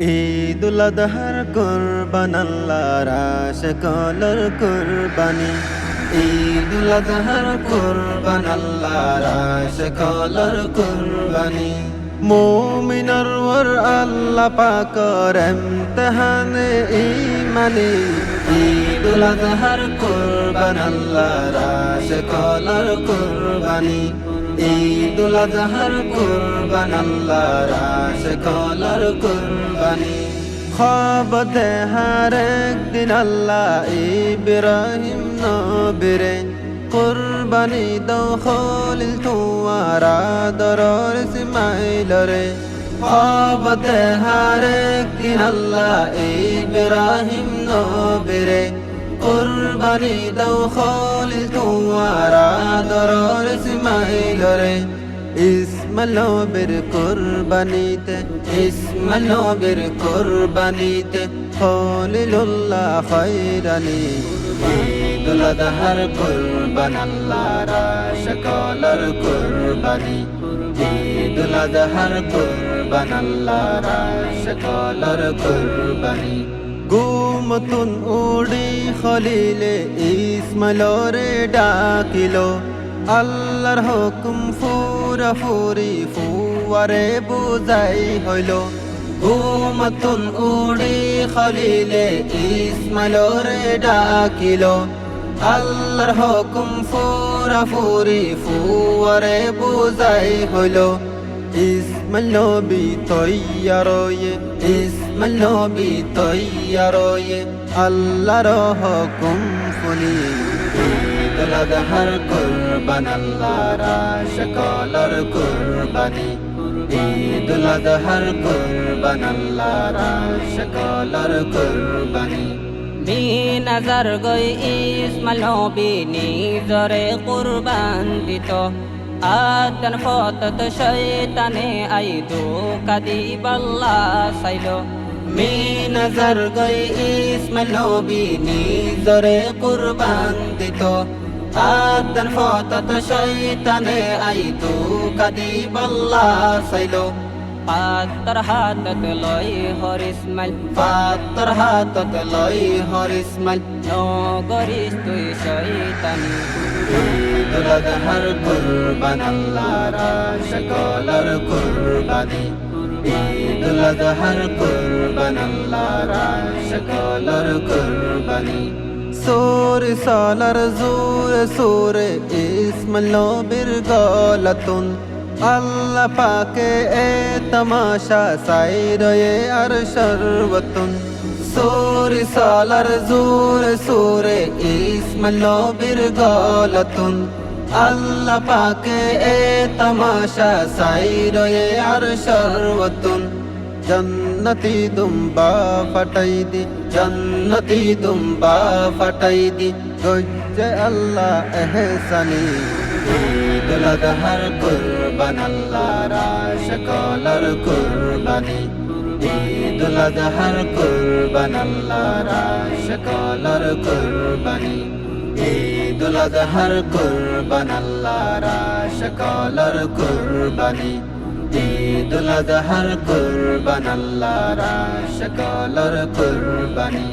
ঈদুল আজহার কুরবান আল্লাহর আশিকদের কুরবানি। ঈদুল আজহার কুরবান আল্লাহর আশিকদের কুরবানি। মুমিনের ওর আল্লাহ পাকের ইমতিহানে ঈমানি। ঈদুল আজহার কুরবান আল্লাহর আশিকদের কুরবানি। ঈদুল আজহার কুরবান আল্লাহর আশিকদের কুরবানি। খ্বাব দেখার একদিন আল্লাহ ইব্রাহিম নবীরে কুরবানি দাও খলিল তোমার আদরের ইসমাইল রে। খ্বাব দেখার একদিন আল্লাহ ইব্রাহিম নবীরে কুরবানি দাও খলিল তোমার আদরের ইসমাইল রে। ইসমাইল নবীর কুরবানিতে, ইসমাইল নবীর কুরবানিতে খলিলুল্লাহ খৈরানি। ঈদুল আজহার কুরবান আল্লাহর আশিকদের কুরবানি। ঈদুল আজহার কুরবান আল্লাহর আশিকদের কুরবানি। গুমতুন উড়ি খলিলে ইসমাইলরে ডাকিলো, আল্লাহর হুকুম ফুরা ফুরি ফুয়ারে বুঝাই হইল। গুমতুন উড়ি খলিলে ইসমাইলরে ডাকিলো, আল্লাহর হুকুম ফুরা ফুরি ফুয়ারে বুঝাই হইল। ইসমাইল নবী তৈয়ারয়ে, ইসমাইল নবী তৈয়ারয়ে আল্লাহর হুকুম শুনি। ঈদুল আজহার কুরবান আল্লাহর আশিকদের কুরবানি। ঈদুল আজহার কুরবান আল্লাহর আশিকদের কুরবানি। বিনাজার গই ইসমাইল নবী নিজরে কুরবান দিত, আদন ফতত শয়তানে আইদু কাদিবাল্লা সাইল। মিনাজার গই ইসমাইল নবী নিজরে কুরবান দিত, আদন ফতত শয়তানে আইদু কাদিবাল্লা সাইল। পাত্তর হাতত লই হর ইসমাইল, পাত্তর হাতত লই হর ইসমাইল নগরিস তুই শয়তানি। ঈদুল আজহার কুরবান আল্লাহর আশিকদের কুরবানি। ঈদুল আজহার কুরবান আল্লাহর আশিকদের কুরবানি। সুরে সালার জোরে সুরে ইসমাইল নবীর গলাতুন, আল্লাহ পাকে এ তমাশা সাইরয়ে আর শরবতুন। সুরে সালার জোরে সুরে ইসমাইল নবীর গলাতুন, আল্লাহ পাকে এ তমাশা সাইরয়ে আর শরবতুন। জন্নতি দুম্বা ফাটাই দি, জন্নতি দুম্বা ফাটাই দি গজ্জে আল্লাহ এহসানি। ঈদুল আজহার কুরবান আল্লাহর আশিকদের কুরবানি। ঈদুল আজহার কুরবান আল্লাহর আশিকদের কুরবানি। ঈদুল আজহার কুরবান আল্লাহর আশিকদের কুরবানি। ঈদুল আজহার কুরবান আল্লাহর আশিকদের কুরবানি।